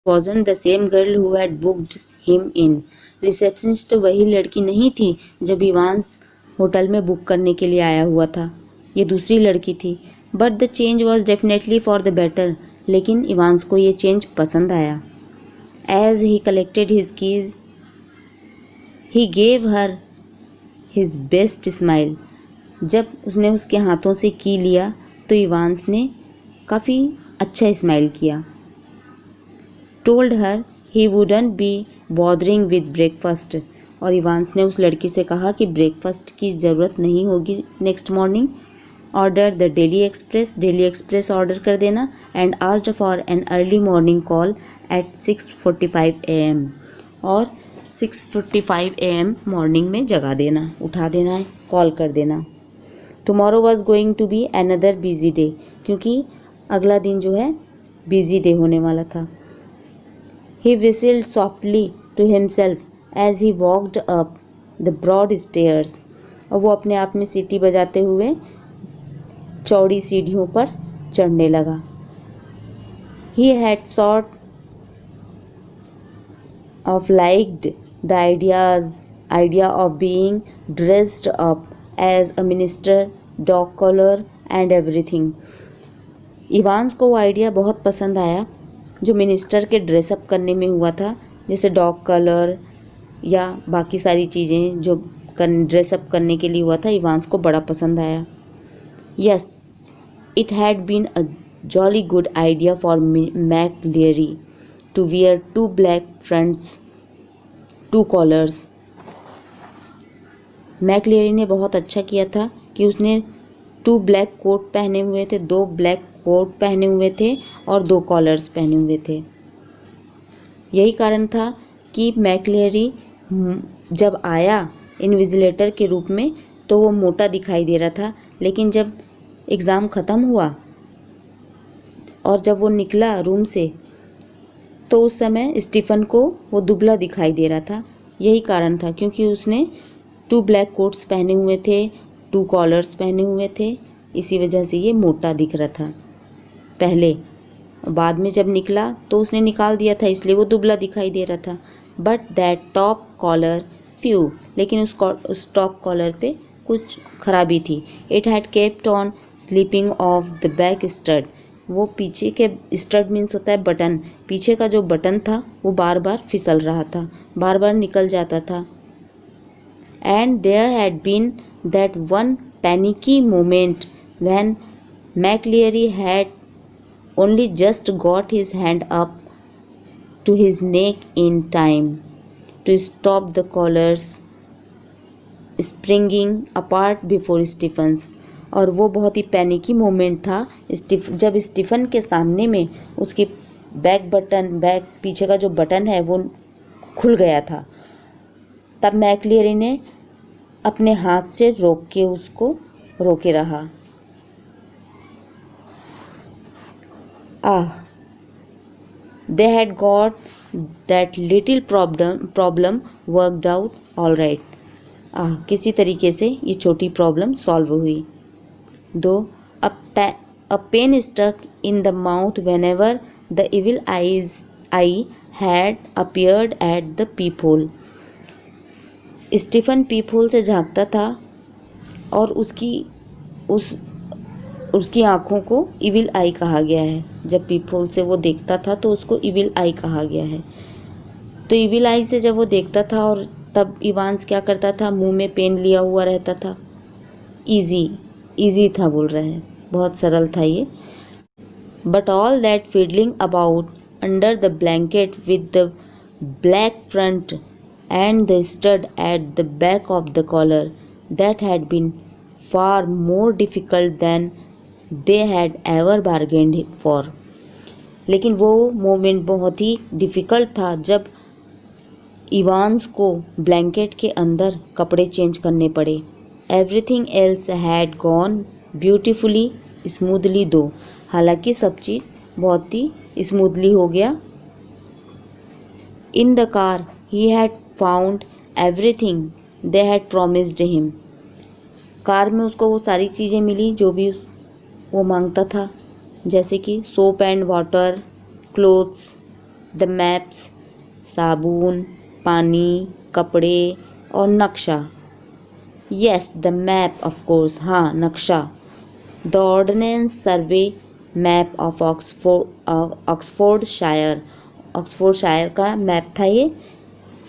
wasn't the same girl who had booked him in. Receptionist तो वही लड़की नहीं थी जब इवांस होटल में बुक करने के लिए आया हुआ था, ये दूसरी लड़की थी. But the change was definitely for the better. लेकिन इवांस को ये चेंज पसंद आया. As he collected his keys he gave her his best smile. जब उसने उसके हाथों से की लिया तो इवांस ने काफ़ी अच्छा स्माइल किया. Told her he wouldn't be bothering with breakfast. और इवांस ने उस लड़की से कहा कि ब्रेकफास्ट की ज़रूरत नहीं होगी next morning. Order the daily express order कर देना. And asked for an early morning call at 6:45 AM. और 6:45 AM मॉर्निंग में जगा देना, उठा देना है, कॉल कर देना. Tomorrow was going to be another busy day. क्योंकि अगला दिन जो है बिजी डे होने वाला था. He whistled softly to himself as he walked up the broad stairs. और वो अपने आप में सीटी बजाते हुए चौड़ी सीढ़ियों पर चढ़ने लगा. He had sort of liked the idea of being dressed up as a minister, dog collar and everything. Evans को वो आइडिया बहुत पसंद आया जो मिनिस्टर के ड्रेसअप करने में हुआ था, जैसे डॉग कलर या बाकी सारी चीज़ें जो ड्रेसअप करने के लिए हुआ था. इवांस को बड़ा पसंद आया. Yes, it had been a jolly good idea for McLeery to wear 2 black fronts 2 collars. McLeery ने बहुत अच्छा किया था कि उसने 2 ब्लैक कोट पहने हुए थे, 2 ब्लैक कोट पहने हुए थे और 2 कॉलर्स पहने हुए थे. यही कारण था कि मैकलियरी जब आया इन्विजिलेटर के रूप में तो वो मोटा दिखाई दे रहा था, लेकिन जब एग्ज़ाम ख़त्म हुआ और जब वो निकला रूम से तो उस समय स्टीफन को वो दुबला दिखाई दे रहा था. यही कारण था क्योंकि उसने 2 ब्लैक कोट्स पहने हुए थे, 2 कॉलर्स पहने हुए थे, इसी वजह से ये मोटा दिख रहा था पहले. बाद में जब निकला तो उसने निकाल दिया था, इसलिए वो दुबला दिखाई दे रहा था. But that top collar few. लेकिन उस टॉप कॉलर पे कुछ खराबी थी. It had kept on slipping off the back stud. वो पीछे के स्टड मीन्स होता है बटन. पीछे का जो बटन था वो बार बार फिसल रहा था, बार बार निकल जाता था. And there had been that one panicky moment when McLeery had only just got his hand up to his neck in time to stop the collars springing apart before Stephen's. और वो बहुत ही पैनिकी मोमेंट था जब Stephen के सामने में उसकी back पीछे का जो बटन है वो खुल गया था. तब मैकलियरी ने अपने हाथ से उसको रोके रहा. They had got that little problem worked out all right. किसी तरीके से ये छोटी प्रॉब्लम सॉल्व हुई. Though a pain stuck in the mouth whenever the evil eye had appeared at the peephole. Stephen peephole से झांकता था और उसकी आँखों को इविल आई कहा गया है. जब पीपहोल से वो देखता था तो उसको इविल आई कहा गया है. तो इविल आई से जब वो देखता था और तब इवांस क्या करता था, मुंह में पेन लिया हुआ रहता था. इजी था बोल रहे हैं, बहुत सरल था ये. But all that fiddling about under the blanket with the black front and the stud at the back of the collar, that had been far more difficult than they had ever bargained for. लेकिन वो moment बहुत ही difficult था जब Evans को blanket के अंदर कपड़े change करने पड़े. Everything else had gone beautifully smoothly दो. हालांकि सब चीज़ बहुत ही स्मूथली हो गया. In the car he had found everything they had promised him. Car में उसको वो सारी चीज़ें मिली जो भी वो मांगता था, जैसे कि soap and water, clothes, the maps, साबुन, पानी, कपड़े और नक्शा। Yes the map of course, हाँ नक्शा। The ordnance survey map of Oxfordshire, Oxfordshire का मैप था ये।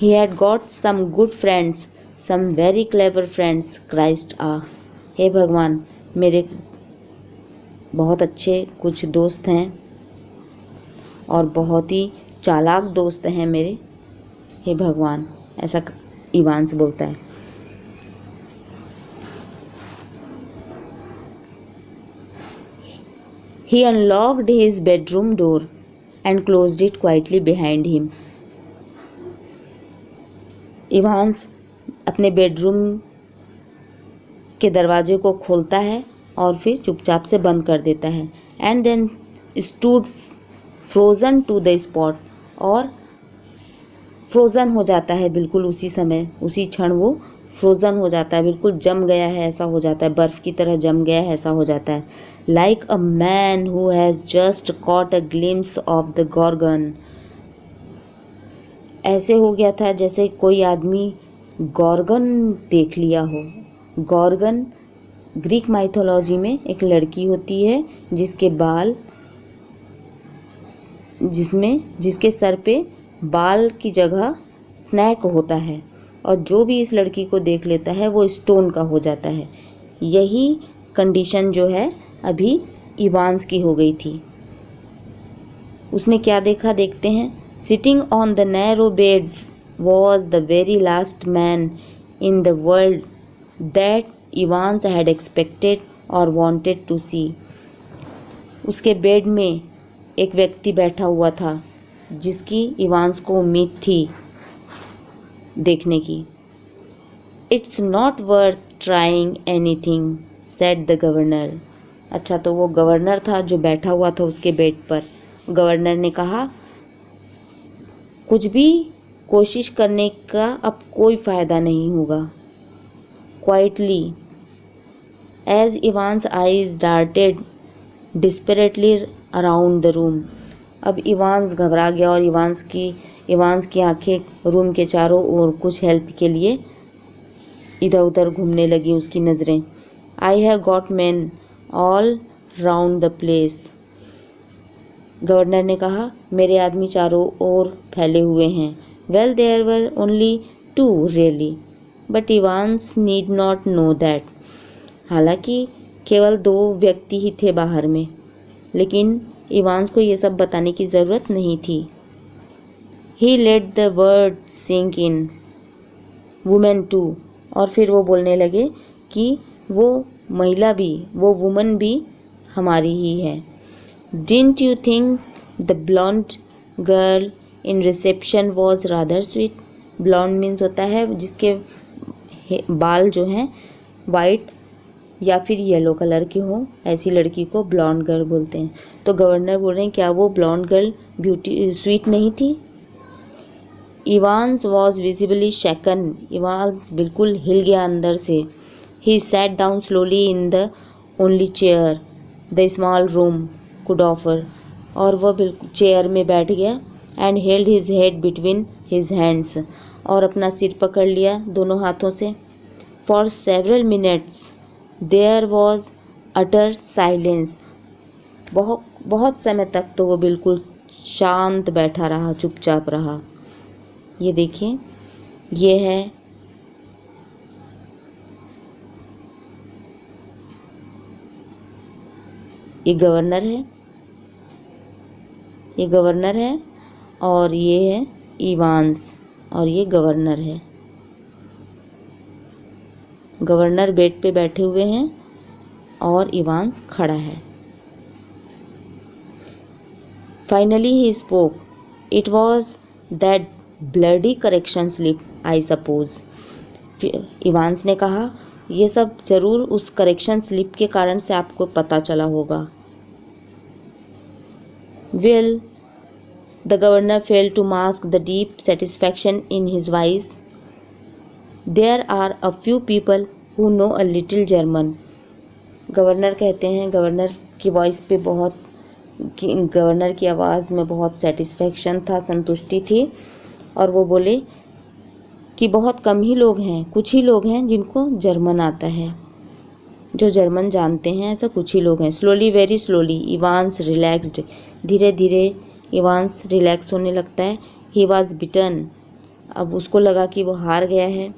He had got some good friends, some very clever friends, Christ हे भगवान, मेरे बहुत अच्छे कुछ दोस्त हैं और बहुत ही चालाक दोस्त हैं मेरे, हे भगवान, ऐसा इवांस बोलता है। He unlocked his bedroom door and closed it quietly behind him. Evans अपने बेडरूम के दरवाजे को खोलता है और फिर चुपचाप से बंद कर देता है। And then stood frozen to the spot, और फ्रोज़न हो जाता है बिल्कुल उसी समय, उसी क्षण वो फ्रोज़न हो जाता है, बिल्कुल जम गया है ऐसा हो जाता है, बर्फ़ की तरह जम गया है ऐसा हो जाता है। Like a man who has just caught a glimpse of the Gorgon, ऐसे हो गया था जैसे कोई आदमी गॉर्गन देख लिया हो। गॉर्गन ग्रीक माइथोलॉजी में एक लड़की होती है जिसके बाल, जिसके सर पे बाल की जगह स्नैक होता है, और जो भी इस लड़की को देख लेता है वो स्टोन का हो जाता है। यही कंडीशन जो है अभी इवांस की हो गई थी। उसने क्या देखा, देखते हैं। Sitting on the narrow bed was the very last man in the world that Evans had expected और वॉन्टेड टू सी। उसके बेड में एक व्यक्ति बैठा हुआ था जिसकी इवांस को उम्मीद थी देखने की। It's not worth trying anything said the governor. अच्छा, तो वो गवर्नर था जो बैठा हुआ था उसके बेड पर। गवर्नर ने कहा कुछ भी कोशिश करने का अब कोई फ़ायदा नहीं होगा। Quietly as Evans eyes darted desperately around the room. अब इवांस घबरा गया और इवांस की आंखें रूम के चारों ओर कुछ हेल्प के लिए इधर उधर घूमने लगी उसकी नज़रें। I have got man all round the place. Governor ने कहा मेरे आदमी चारों ओर फैले हुए हैं। Well there were only 2 really, but Evans need not know that. हालांकि केवल 2 व्यक्ति ही थे बाहर में, लेकिन इवांस को ये सब बताने की ज़रूरत नहीं थी। He let the word sink in, women too. और फिर वो बोलने लगे कि वो महिला भी, वो वुमन भी हमारी ही है। Didn't you think the blonde girl in reception was rather sweet. Blonde means होता है जिसके बाल जो हैं वाइट या फिर येलो कलर के हों, ऐसी लड़की को ब्लॉन्ड गर्ल बोलते हैं। तो गवर्नर बोल रहे हैं क्या वो ब्लॉन्ड गर्ल स्वीट नहीं थी। Evans was visibly shaken. Evans बिल्कुल हिल गया अंदर से। He sat down slowly in the only chair the small room could offer. और वह बिल्कुल चेयर में बैठ गया। And held his head between his hands, और अपना सिर पकड़ लिया दोनों हाथों से। For several minutes there was utter silence. बहुत समय तक तो वो बिल्कुल शांत बैठा रहा, चुपचाप रहा। ये देखिए, ये है ये गवर्नर है, ये गवर्नर है और ये है इवांस, और ये गवर्नर है। गवर्नर बेड पे बैठे हुए हैं और इवांस खड़ा है। Finally he spoke. It was that bloody correction slip I suppose. Evans ने कहा ये सब ज़रूर उस करेक्शन स्लिप के कारण से आपको पता चला होगा। Well, the governor failed to mask the deep satisfaction in his voice. There are a few people who know a little German. Governor कहते हैं, गवर्नर की वॉइस पे बहुत गवर्नर की आवाज़ में बहुत सेटिस्फेक्शन था, संतुष्टि थी, और वो बोले कि बहुत कम ही लोग हैं, कुछ ही लोग हैं जिनको जर्मन आता है, जो जर्मन जानते हैं, ऐसा कुछ ही लोग हैं। Slowly, very slowly, Evans relaxed, धीरे धीरे इवांस रिलैक्स होने लगता है। ही वॉज बिटन, अब उसको लगा कि वो हार गया है।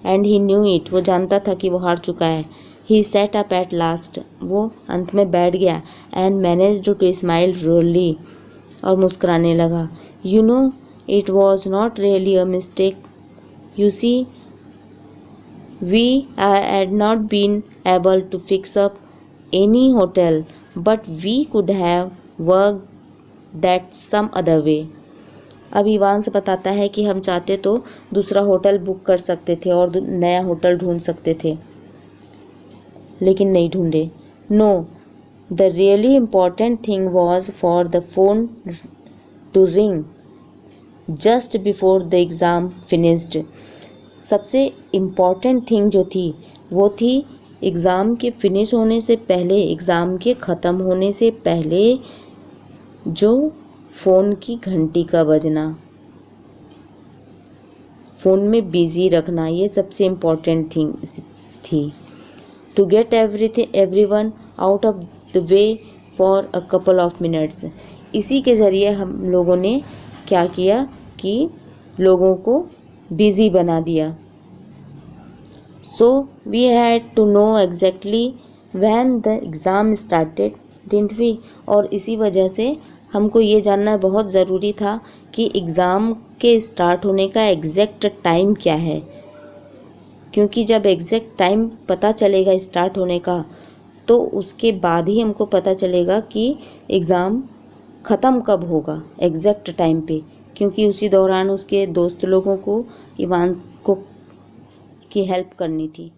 एंड ही न्यू इट, वो जानता था कि वो हार चुका है। He sat up at last, वो अंत में बैठ गया। And managed to smile wryly, और मुस्कुराने लगा। You know, it was not really a mistake, you see, we had not been able to fix up any hotel, but we could have worked that some other way. अब Evans बताता है कि हम चाहते तो दूसरा होटल बुक कर सकते थे और नया होटल ढूंढ सकते थे, लेकिन नहीं ढूंढे। No, the really important thing was for the phone to ring just before the exam finished. सबसे इम्पॉर्टेंट थिंग जो थी वो थी एग्ज़ाम के फिनिश होने से पहले, एग्ज़ाम के ख़त्म होने से पहले जो फ़ोन की घंटी का बजना, फ़ोन में बिज़ी रखना, ये सबसे इम्पॉर्टेंट थिंग थी। To get everyone out of the way for a couple of minutes, इसी के ज़रिए हम लोगों ने क्या किया कि लोगों को बिज़ी बना दिया। So we had to know exactly when the exam started, didn't we, और इसी वजह से हमको ये जानना बहुत ज़रूरी था कि एग्ज़ाम के स्टार्ट होने का एग्जैक्ट टाइम क्या है, क्योंकि जब एग्जैक्ट टाइम पता चलेगा स्टार्ट होने का तो उसके बाद ही हमको पता चलेगा कि एग्ज़ाम ख़त्म कब होगा एग्जैक्ट टाइम पे, क्योंकि उसी दौरान उसके दोस्त लोगों को इवांस को की हेल्प करनी थी।